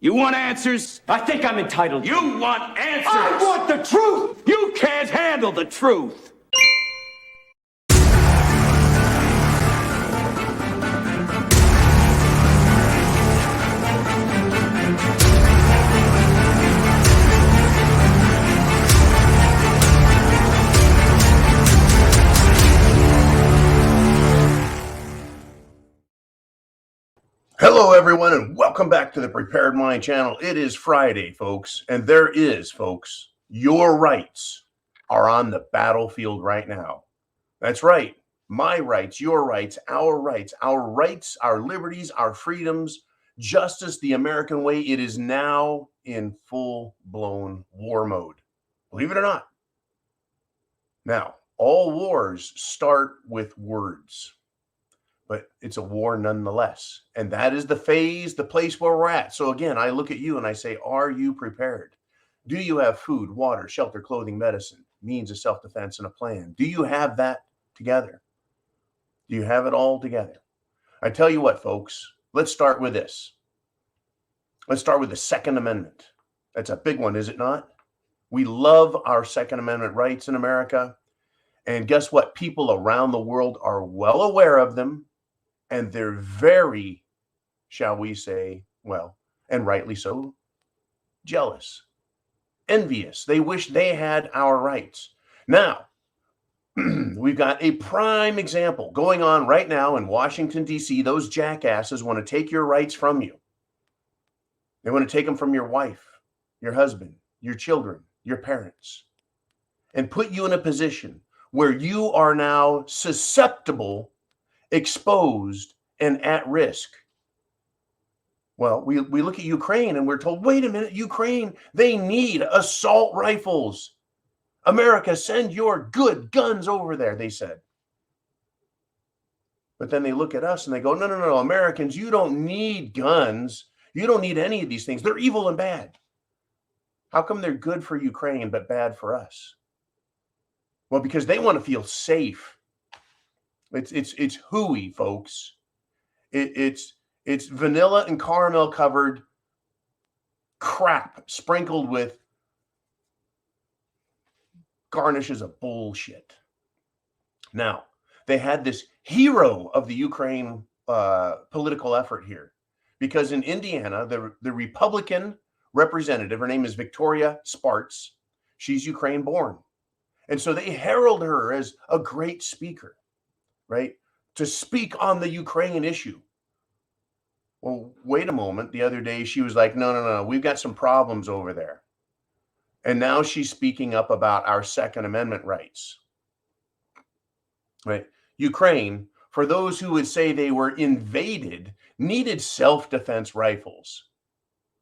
You want answers? I think I'm entitled. You want answers? I want the truth! You can't handle the truth. Hello, everyone, and welcome back to the Prepared Mind channel. It is Friday, folks, and there is, folks, your rights are on the battlefield right now. That's right. My rights, your rights, our rights, our liberties, our freedoms, justice, the American way. It is now in full-blown war mode. Believe it or not. Now, all wars start with words. But it's a war nonetheless. And that is the phase, the place where we're at. So again, I look at you and I say, are you prepared? Do you have food, water, shelter, clothing, medicine, means of self-defense, and a plan? Do you have that together? Do you have it all together? I tell you what, folks, let's start with this. Let's start with the Second Amendment. That's a big one, is it not? We love our Second Amendment rights in America. And guess what? People around the world are well aware of them. And they're very, shall we say, well, and rightly so, jealous, envious. They wish they had our rights. Now, we've got a prime example going on right now in Washington, D.C. Those jackasses want to take your rights from you. They want to take them from your wife, your husband, your children, your parents, and put you in a position where you are now susceptible, exposed, and at risk. Well, we look at Ukraine and we're told, wait a minute, Ukraine, they need assault rifles. America, send your good guns over there, they said. But then they look at us and they go, no, Americans, you don't need guns. You don't need any of these things. They're evil and bad. How come they're good for Ukraine but bad for us? Well, because they want to feel safe. It's hooey, folks. It's vanilla and caramel covered crap sprinkled with garnishes of bullshit. Now, they had this hero of the Ukraine political effort here, because in Indiana, the Republican representative, her name is Victoria Spartz. She's Ukraine born. And so they herald her as a great speaker, right? To speak on the Ukraine issue. Well, wait a moment. The other day, she was like, no, we've got some problems over there. And now she's speaking up about our Second Amendment rights, right? Ukraine, for those who would say they were invaded, needed self-defense rifles,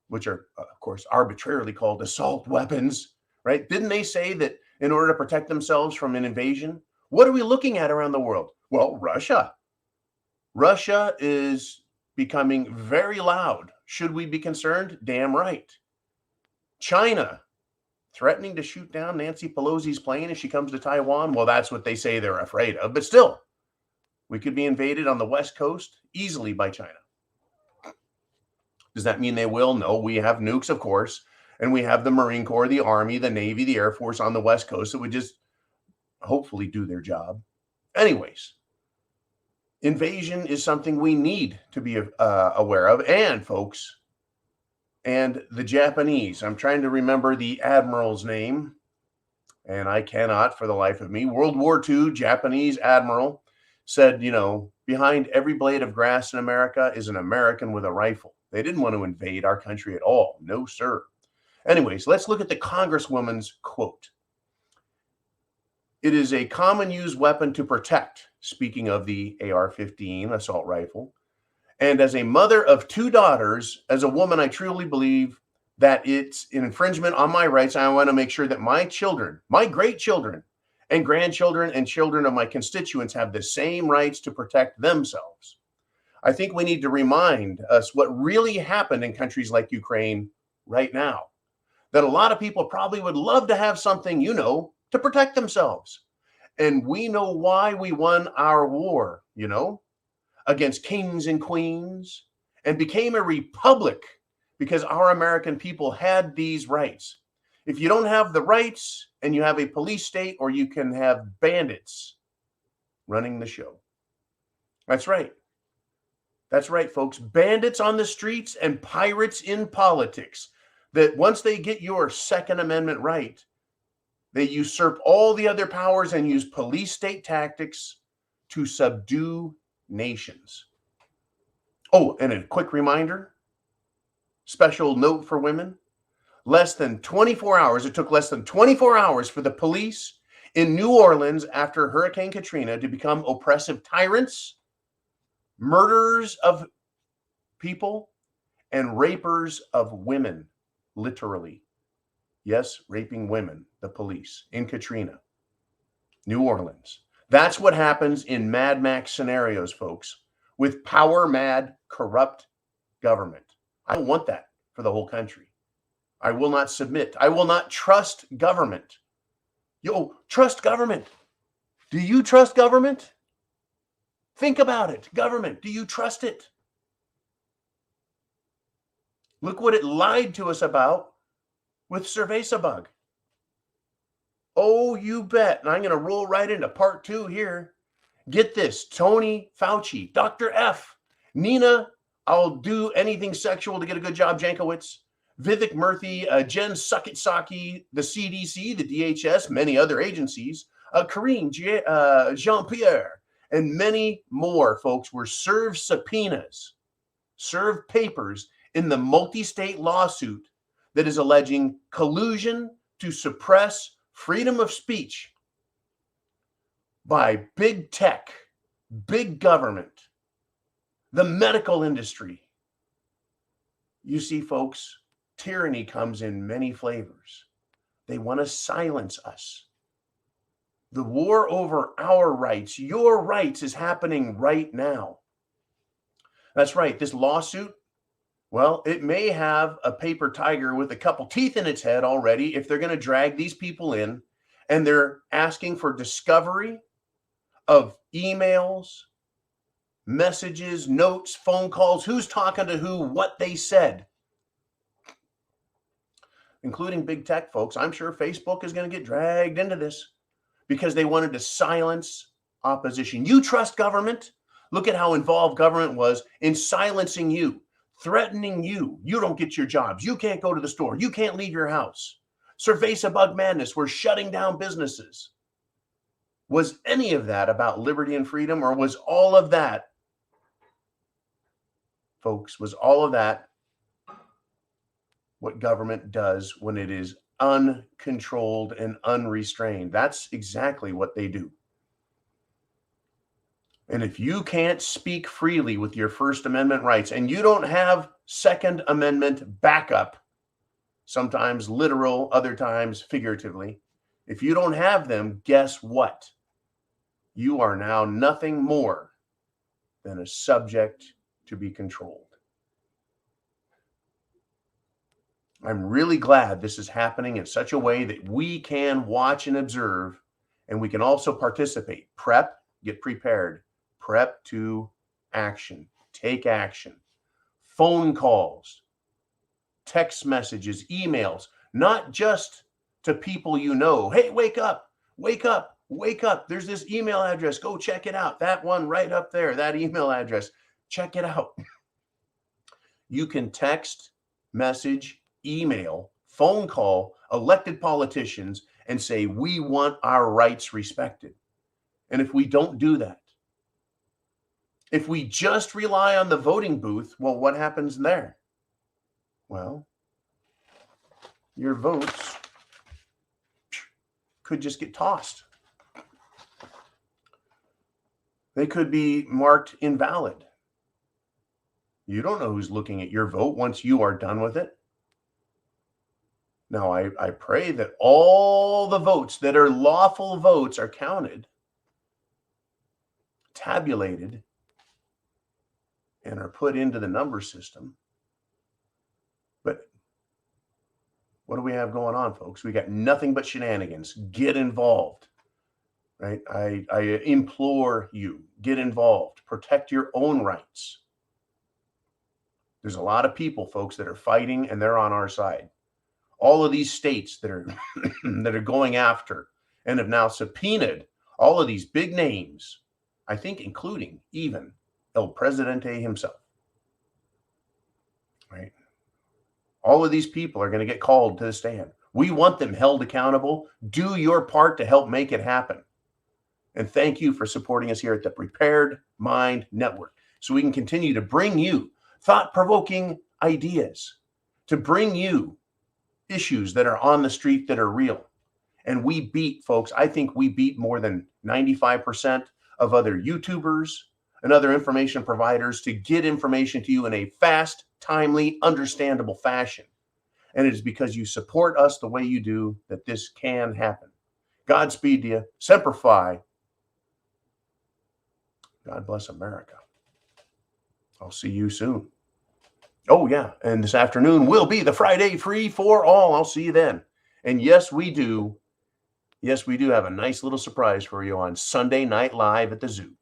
which are, of course, arbitrarily called assault weapons, right? Didn't they say that in order to protect themselves from an invasion? What are we looking at around the world? Well, Russia. Russia is becoming very loud. Should we be concerned? Damn right. China, threatening to shoot down Nancy Pelosi's plane if she comes to Taiwan. Well, that's what they say they're afraid of. But still, we could be invaded on the West Coast easily by China. Does that mean they will? No, we have nukes, of course. And we have the Marine Corps, the Army, the Navy, the Air Force on the West Coast that would just hopefully do their job. Anyways, invasion is something we need to be aware of. And folks, and the Japanese, I'm trying to remember the admiral's name, and I cannot for the life of me. World War II, Japanese admiral said, behind every blade of grass in America is an American with a rifle. They didn't want to invade our country at all. No, sir. Anyways, let's look at the Congresswoman's quote. It is a common used weapon to protect, speaking of the AR-15 assault rifle. And as a mother of two daughters, as a woman, I truly believe that it's an infringement on my rights. I want to make sure that my children, my great children and grandchildren and children of my constituents have the same rights to protect themselves. I think we need to remind us what really happened in countries like Ukraine right now. That a lot of people probably would love to have something, to protect themselves. And we know why we won our war, against kings and queens, and became a republic because our American people had these rights. If you don't have the rights and you have a police state, or you can have bandits running the show. That's right. That's right, folks. Bandits on the streets and pirates in politics. That once they get your Second Amendment right, they usurp all the other powers and use police state tactics to subdue nations. Oh, and a quick reminder, special note for women. It took less than 24 hours for the police in New Orleans after Hurricane Katrina to become oppressive tyrants, murderers of people, and rapers of women, literally. Yes, raping women, the police in Katrina, New Orleans. That's what happens in Mad Max scenarios, folks, with power mad, corrupt government. I don't want that for the whole country. I will not submit. I will not trust government. Trust government. Do you trust government? Think about it. Government, do you trust it? Look what it lied to us about with Cerveza-Bug. Oh, you bet. And I'm going to roll right into part 2 here. Get this. Tony Fauci, Dr. F, Nina, I'll do anything sexual to get a good job, Jankowicz, Vivek Murthy, Jen Suckit-Saki, the CDC, the DHS, many other agencies, Karine Jean-Pierre, and many more, folks, were served subpoenas, served papers in the multi-state lawsuit that is alleging collusion to suppress freedom of speech by big tech, big government, the medical industry. You see, folks, tyranny comes in many flavors. They want to silence us. The war over our rights, your rights, is happening right now. That's right. This lawsuit, well, it may have a paper tiger with a couple teeth in its head already if they're going to drag these people in, and they're asking for discovery of emails, messages, notes, phone calls, who's talking to who, what they said, including big tech, folks. I'm sure Facebook is going to get dragged into this because they wanted to silence opposition. You trust government? Look at how involved government was in silencing you, threatening you. You don't get your jobs. You can't go to the store. You can't leave your house. Cerveza-Bug madness. We're shutting down businesses. Was any of that about liberty and freedom, or was all of that, folks, was all of that what government does when it is uncontrolled and unrestrained? That's exactly what they do. And if you can't speak freely with your First Amendment rights, and you don't have Second Amendment backup, sometimes literal, other times figuratively, if you don't have them, guess what? You are now nothing more than a subject to be controlled. I'm really glad this is happening in such a way that we can watch and observe, and we can also participate. Prep, get prepared. Prep to action. Take action. Phone calls, text messages, emails, not just to people you know. Hey, wake up, wake up, wake up. There's this email address. Go check it out. That one right up there, that email address. Check it out. You can text, message, email, phone call elected politicians and say, we want our rights respected. And if we don't do that, if we just rely on the voting booth, well, what happens there? Well, your votes could just get tossed. They could be marked invalid. You don't know who's looking at your vote once you are done with it. Now, I pray that all the votes that are lawful votes are counted, tabulated, and are put into the number system. But what do we have going on, folks? We got nothing but shenanigans. Get involved, right? I implore you, get involved. Protect your own rights. There's a lot of people, folks, that are fighting, and they're on our side. All of these states that are that are going after and have now subpoenaed all of these big names, I think including even El Presidente himself. Right? All of these people are going to get called to the stand. We want them held accountable. Do your part to help make it happen. And thank you for supporting us here at the Prepared Mind Network, so we can continue to bring you thought-provoking ideas, to bring you issues that are on the street that are real. And we beat, folks, I think we beat more than 95% of other YouTubers and other information providers to get information to you in a fast, timely, understandable fashion. And it is because you support us the way you do that this can happen. Godspeed to you. Semper Fi. God bless America. I'll see you soon. Oh, yeah. And this afternoon will be the Friday Free for All. I'll see you then. And yes, we do. Yes, we do have a nice little surprise for you on Sunday Night Live at the Zoo.